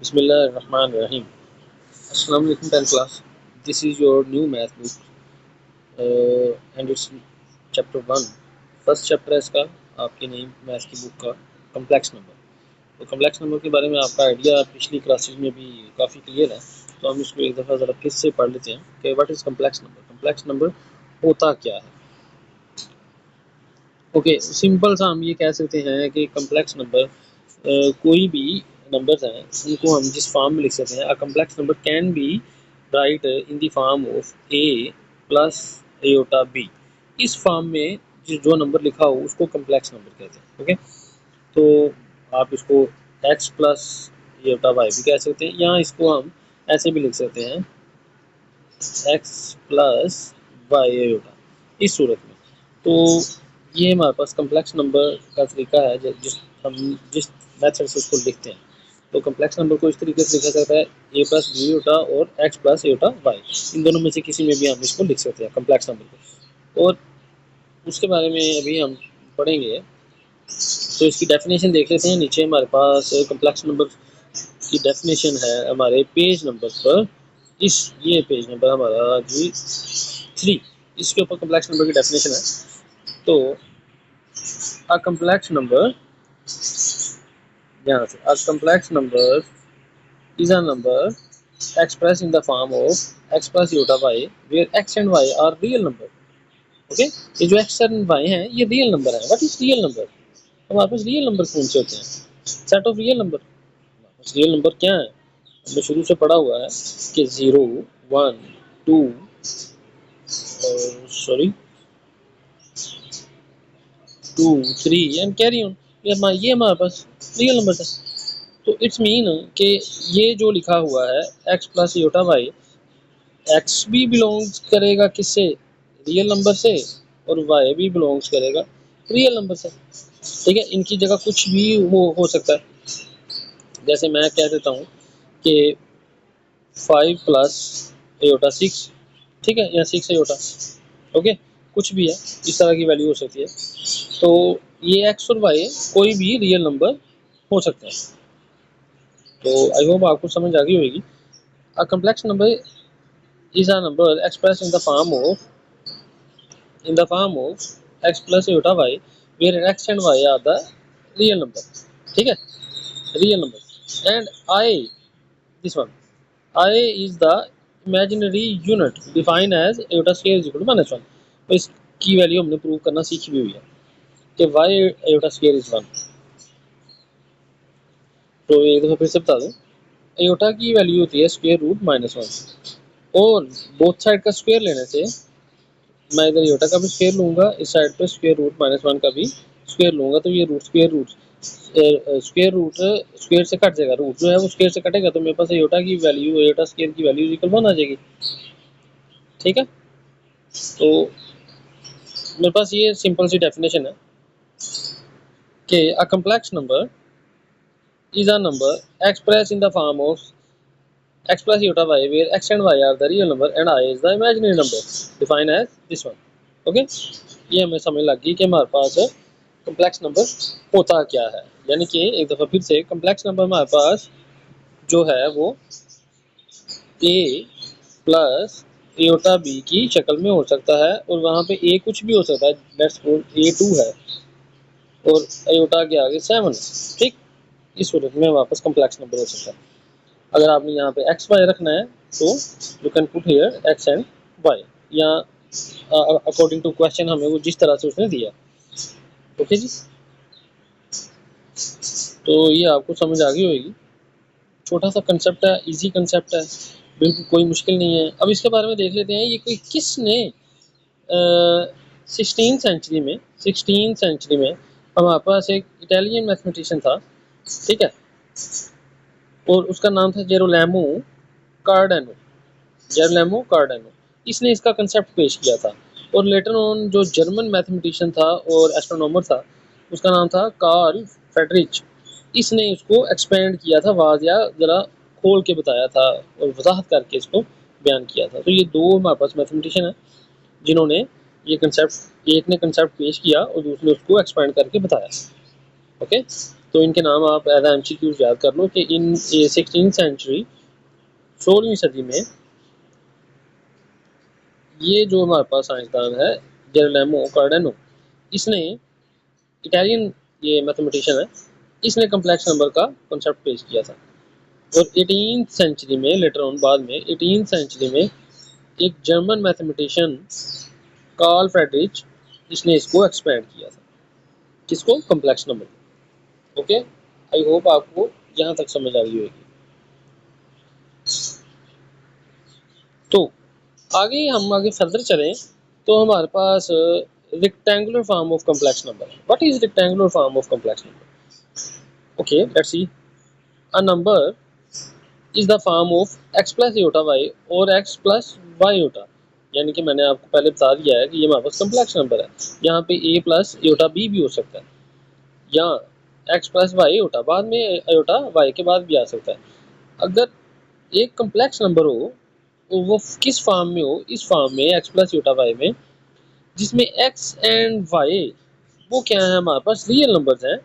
Bismillahirrahmanirrahim. Assalamu alaikum 10th class. This is your new math book and it's chapter 1. First chapter है इसका आपकी नई math की book का कम्प्लेक्स नंबर। तो कम्प्लेक्स नंबर के बारे में आपका आइडिया पिछली क्लासेज में भी काफ़ी क्लियर है, तो हम इसको एक दफ़ा ज़रा फिर से पढ़ लेते हैं कि what is complex number. Complex number होता क्या है। ओके, सिंपल सा हम ये कह सकते हैं कि कम्प्लेक्स नंबर कोई भी नंबर्स हैं उनको हम जिस फॉर्म में लिख सकते हैं। A complex number can be write in the form of a plus iota b. इस फॉर्म में जो नंबर लिखा हो उसको कम्प्लेक्स नंबर कहते हैं। ओके, तो आप इसको एक्स प्लस एयोटा वाई भी कह सकते हैं, या इसको हम ऐसे भी लिख सकते हैं एक्स प्लस वाई एयोटा, इस सूरत में। तो ये हमारे पास कम्प्लेक्स नंबर का तरीका है जिस मेथड से उसको लिखते हैं। तो कम्प्लेक्स नंबर को इस तरीके से लिखा जाता है ए प्लस बी एयोटा और एक्स प्लस एयोटा वाई, इन दोनों में से किसी में भी हम इसको लिख सकते हैं कम्प्लेक्स नंबर को। और उसके बारे में अभी हम पढ़ेंगे, तो इसकी डेफिनेशन देख लेते हैं। नीचे हमारे पास कम्प्लेक्स नंबर की डेफिनेशन है हमारे पेज नंबर पर। ये पेज नंबर हमारा जी 3, इसके ऊपर कम्प्लेक्स नंबर की डेफिनेशन है। तो अ कम्प्लेक्स नंबर, यहाँ से अ complex number is a number expressed in the form of x plus iota y where x and y are real number. Okay, ये जो x and y हैं ये रियल नंबर है। What is real number? हमारे पास real number कौन से होते हैं? Set of real number. Real number क्या है? हमने शुरू से पढ़ा हुआ है कि 0 1 2 सॉरी 2 3 एंड कैरी ऑन, ये हमारे पास रियल नंबर है। तो इट्स मीन कि ये जो लिखा हुआ है x plus iota y, x भी बिलोंग्स करेगा किससे? रियल नंबर से, और वाई भी बिलोंग्स करेगा रियल नंबर से। ठीक है, इनकी जगह कुछ भी हो सकता है। जैसे मैं कह देता हूँ कि 5 प्लस एयोटा 6, ठीक है, या 6 एयोटा, ओके, कुछ भी है, इस तरह की वैल्यू हो सकती है। तो ये एक्स और वाई कोई भी रियल नंबर हो सकते हैं। तो आई होप आपको समझ आ गई होगी। अ complex number is a number expressed in the form of x plus iota y where x and y are the real number. ठीक है, real number, and I, this one, I is the imaginary unit defined as iota square is equal to -1। तो इसकी value हमने prove करना सीखी भी हुई है कि y iota square is 1। तो एक दफ़ा फिर से बता दूँ, iota की वैल्यू होती है स्क्वायर रूट -1, और बोथ साइड का स्क्वायर लेने से मैं इधर योटा का भी स्क्वायर लूँगा, इस साइड पे स्क्वायर रूट -1 का भी स्क्वायर लूँगा, तो ये स्क्वायर रूट स्क्वायर से कट जाएगा, रूट जो है वो स्क्वायर से कटेगा, तो मेरे पास योटा की वैल्यू, योटा स्क्वायर की वैल्यू इक्वल 1 आ जाएगी। ठीक है, तो मेरे पास ये सिंपल सी डेफिनेशन है कि अ complex number is a number express in the form of x plus iota y where x and y are the real number and I is the imaginary number defined as this one। Okay, ये हमें समझ लग गई कि हमारे पास complex number होता क्या है। यानी कि एक दफ़ा फिर से, कम्प्लेक्स नंबर हमारे पास जो है वो a प्लस एयोटा b की शक्ल में हो सकता है, और वहाँ पे a कुछ भी हो सकता है। लेट्स सपोज a 2 है और एयोटा के आगे 7, ठीक, इस सूरत में हमारे पास कम्प्लेक्स नंबर हो सकता है। अगर आपने यहाँ पे एक्स वाई रखना है तो you can put here x and y, या अकॉर्डिंग टू क्वेश्चन हमें वो जिस तरह से उसने दिया। ओके जी, तो ये आपको समझ आ गई होगी। छोटा सा कंसेप्ट है, इजी कंसेप्ट है, बिल्कुल कोई मुश्किल नहीं है। अब इसके बारे में देख लेते हैं, ये कोई किसने 16th सेंचुरी में हमारे पास एक इटालियन मैथमेटिशियन था, ठीक है, और उसका नाम था जेरोलैमो कार्डानो। इसने इसका कंसेप्ट पेश किया था, और लेटर ऑन जो जर्मन मैथमेटिशियन था और एस्ट्रोनॉमर था उसका नाम था कार्ल फ्रेडरिच, इसने इसको एक्सपेंड किया था, वाजिया ज़रा खोल के बताया था और वजाहत करके इसको बयान किया था। तो ये दो हमारे पास मैथमेटिशियन है जिन्होंने एक ने कंसेप्ट पेश किया और दूसरे उसको एक्सपेंड करके बताया। ओके, तो इनके नाम आप एज MCQs याद कर लो कि इन 16th सेंचुरी 16वीं सदी में ये जो हमारे पास साइंसदान है जेरोलामो कार्डानो, इसने इटालियन ये मैथमेटिशियन है, इसने कम्प्लेक्स नंबर का कॉन्सेप्ट पेश किया था। और 18th सेंचुरी में लेटर ऑन बाद में 18th सेंचुरी में एक जर्मन मैथमेटिशियन कार्ल फ्रेडरिच, इसने इसको एक्सपेंड किया था, किसको, complex number. Okay, I hope आपको यहाँ तक समझ आ गई होगी। तो आगे फर्दर चलें तो हमारे पास rectangular form of complex number. What is rectangular form of complex number? Okay, let's see. A number is the form of x plus iota y और x प्लस वाई योटा। यानी कि मैंने आपको पहले बता दिया है कि ये हमारे पास कम्प्लेक्स नंबर है। यहाँ पे a प्लस योटा b भी हो सकता है, या x प्लस वाई योटा बाद में योटा y के बाद भी आ सकता है। अगर एक कम्प्लेक्स नंबर हो तो वो किस फॉर्म में हो, इस फॉर्म में x प्लस योटा वाई में, जिसमें x एंड y वो क्या है, हमारे पास रियल नंबर्स हैं,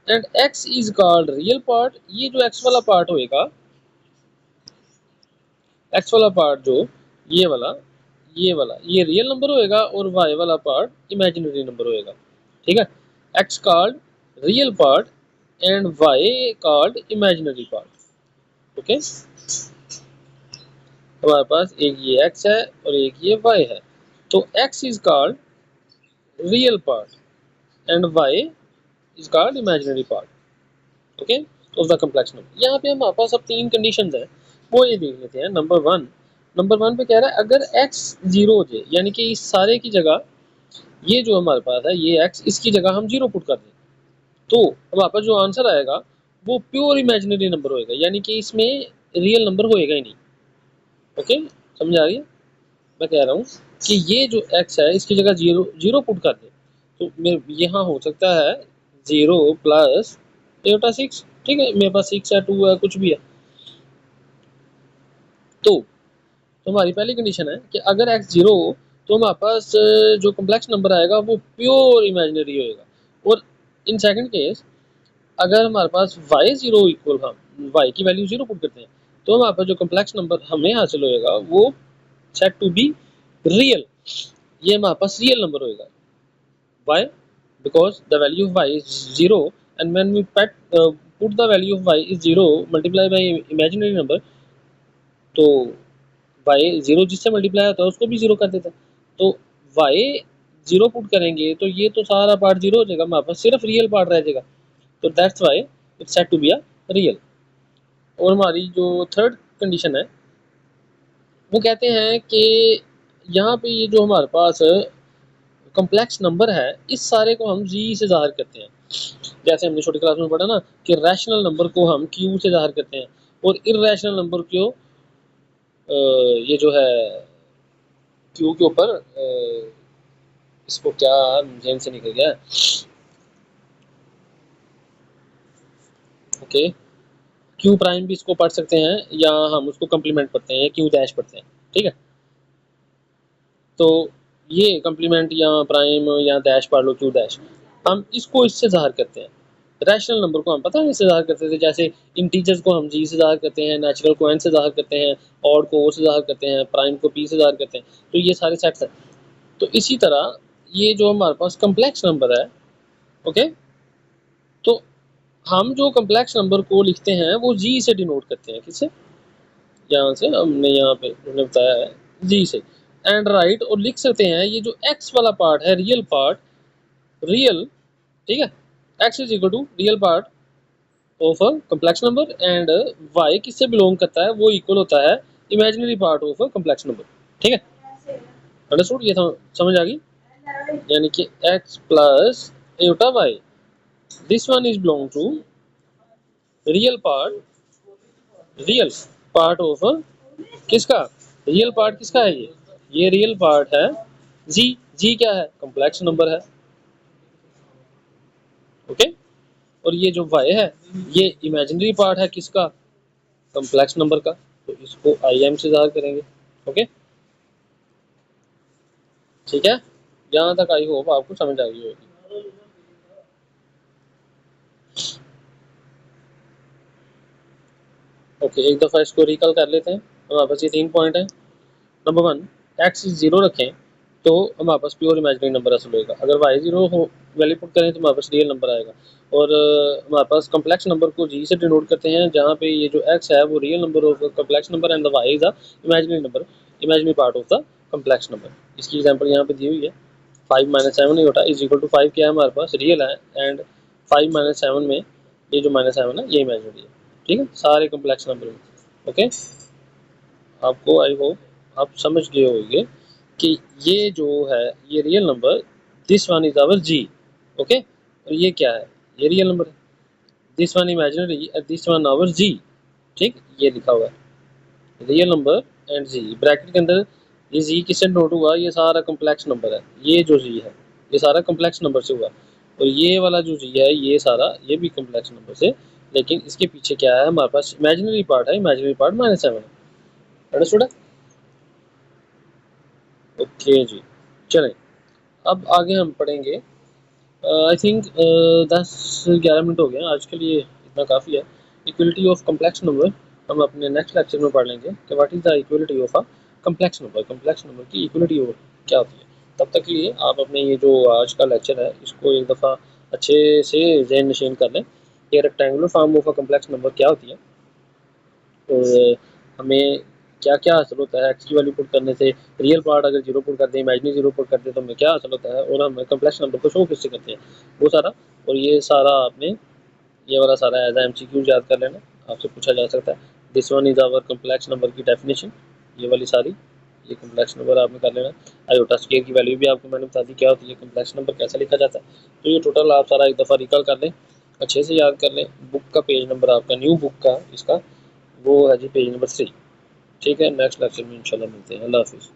and x is called real part. ये जो x वाला पार्ट होएगा, x वाला पार्ट जो ये वाला ये रियल नंबर होएगा, और y वाला पार्ट इमेजिनरी नंबर होएगा। ठीक है, x called real part and y called imaginary part. Okay, हमारे पास एक ये x है और एक ये y है, तो x is called real part and y is called imaginary part. Okay, of the complex number. यहाँ पे हमारे पास अब तीन कंडीशंस है, वो ये देख लेते हैं। नंबर वन पे कह रहा है अगर x जीरो हो जाए, यानी कि इस सारे की जगह ये जो हमारे पास है ये x, इसकी जगह हम जीरो पुट कर दें, तो हमारे पास जो आंसर आएगा वो प्योर इमेजिनरी नंबर होएगा, यानी कि इसमें रियल नंबर होएगा ही नहीं। ओके, समझ आ रही है? मैं कह रहा हूँ कि ये जो x है इसकी जगह जीरो जीरो पुट कर दे, तो यहाँ हो सकता है जीरो प्लस एटा सिक्स। ठीक है, मेरे पास सिक्स है, टू है, कुछ भी है। तो हमारी पहली कंडीशन है कि अगर x जीरो हो तो हमारे पास जो कम्प्लेक्स नंबर आएगा वो प्योर इमेजिनरी होएगा। और इन सेकंड केस अगर हमारे पास y जीरो इक्वल, हम y की वैल्यू जीरो पुट करते हैं, तो हमारे पास जो कम्प्लेक्स नंबर हमें हासिल होएगा वो सेट टू बी रियल। ये हमारे पास रियल नंबर होएगा। Why? Because the value of y is 0, and when we put the value of y is 0 multiply by imaginary number, तो y 0 जिससे मल्टीप्लाई होता है उसको भी 0 कर देता है, तो y 0 पुट करेंगे तो ये तो सारा पार्ट 0 हो जाएगा, हमारे पास सिर्फ रियल पार्ट रह जाएगा। तो that's why it's set to be a real. और हमारी जो थर्ड कंडीशन है वो कहते हैं कि यहाँ पे ये जो हमारे पास कम्प्लेक्स नंबर है इस सारे को हम जी से ज़ाहिर करते हैं। जैसे हमने छोटी क्लास में पढ़ा ना कि रैशनल नंबर को हम क्यू से ज़ाहिर करते हैं, और इरेशनल नंबर को ये जो है क्यू के ऊपर इसको क्या जेन से निकल गया। ओके, क्यू प्राइम भी इसको पढ़ सकते हैं, या हम उसको कम्प्लीमेंट पढ़ते हैं, क्यू डैश पढ़ते हैं। ठीक है, तो ये कम्प्लीमेंट या प्राइम या डैश पढ़ लो, क्यू डैश, हम इसको इससे ज़ाहिर करते हैं। रैशनल नंबर को हम पता है इससे ज़ाहिर करते थे, जैसे इंटीजर्स को हम जी से ज़ाहिर करते हैं, नेचुरल को एन से ज़ाहिर करते हैं, ऑड को ओ से ज़ाहिर करते हैं, प्राइम को पी से ज़ाहिर करते हैं। तो ये सारे सेट्स हैं। तो इसी तरह ये जो हमारे पास कम्प्लेक्स नंबर है, ओके, तो हम जो कम्प्लेक्स नंबर को लिखते हैं वो जी से डिनोट करते हैं, किससे, यहाँ से हमने यहाँ पे हमने बताया है जी से। एंड राइट, और लिख सकते हैं ये जो एक्स वाला पार्ट है रियल पार्ट, रियल, ठीक है, x is equal to real part of a complex number, and y किससे बिलोंग करता है, वो इक्वल होता है imaginary part of a complex number. ठीक है, अंडरस्टूड? ये समझ आ गई? यानी कि x plus iota y, this one is belong to real part of किसका, रियल पार्ट किसका है ये रियल पार्ट है जी। जी क्या है, कम्प्लेक्स नंबर है। ओके, और ये जो y है ये इमेजिनरी पार्ट है किसका, कम्प्लेक्स नंबर का, तो इसको आई एम से ज़ाहिर करेंगे। ओके, ठीक है, यहाँ तक आई होप आपको समझ आ गई होगी। ओके, एक दफ़ा इसको रिकॉल कर लेते हैं। हमारे पास ये 3 पॉइंट हैं। नंबर 1, एक्स 0 रखें तो हमारे पास प्योर इमेजिनरी नंबर हासिल होएगा। अगर वाई 0 हो वैल्यू पुट करें तो हमारे पास रियल नंबर आएगा। और हमारे पास कम्प्लेक्स नंबर को जी से डिनोट करते हैं, जहाँ पे ये जो एक्स है वो real number of complex number and the y is the imaginary number, imaginary part of the complex number. इसकी एग्जांपल यहाँ पे दी हुई है। 5 माइनस 7 नहीं होता इज इक्वल टू 5 क्या है हमारे पास रियल है, एंड 5 माइनस 7 में ये जो माइनस 7 है ये इमेजिनरी है। ठीक है, सारे कम्प्लेक्स नंबर में। ओके, आपको आई होप आप समझ गए होंगे कि ये जो है ये real number, this one is our z. Okay, और ये क्या है, ये रियल नंबर है। This one imaginary and this one our z. ठीक, ये लिखा हुआ है real number and z bracket के अंदर। ये जी किससे नोट हुआ, ये सारा कम्प्लेक्स नंबर है। ये जो जी है ये सारा कम्प्लेक्स नंबर से हुआ, और ये वाला जो जी है ये सारा ये भी कम्प्लेक्स नंबर से। लेकिन इसके पीछे क्या है, हमारे पास इमेजिनरी पार्ट है, इमेजिनरी पार्ट -7 है। अंडरस्टूड है? ओके जी, चलें अब आगे हम पढ़ेंगे। आई थिंक 10-11 मिनट हो गए हैं आज के लिए, इतना काफ़ी है। इक्वलिटी ऑफ कम्प्लेक्स नंबर हम अपने नेक्स्ट लेक्चर में पढ़ लेंगे कि what is the equality of a complex number, complex number की इक्वलिटी क्या होती है। तब तक के लिए आप अपने ये जो आज का लेक्चर है इसको एक दफ़ा अच्छे से ज़हन नशीन कर लें कि rectangular form of a complex number क्या होती है, और हमें क्या क्या हासिल होता है एक्स की वैल्यू पुट करने से। रियल पार्ट अगर 0 पुट कर दें, इमेजिनरी 0 पुट कर दें तो हमें क्या हासिल होता है, और हम कम्प्लेक्स नंबर को शो किससे करते हैं, वो सारा। और ये सारा आपने ये वाला सारा एज MCQ याद कर लेना, आपसे पूछा जा सकता है। This one is our complex number की डेफिनेशन, ये वाली सारी ये कम्प्लेक्स नंबर आपने कर लेना। आयोटा स्केयर की वैल्यू भी आपको मैंने बता दी क्या होती है, कम्प्लेक्स नंबर कैसे लिखा जाता है। तो ये टोटल आप सारा एक दफ़ा रिकॉल कर लें, अच्छे से याद कर लें। बुक का पेज नंबर आपका न्यू बुक का इसका वो है जी पेज नंबर 3। ठीक है, नेक्स्ट लेक्चर में इंशाल्लाह मिलते हैं। अल्लाह हाफिज़।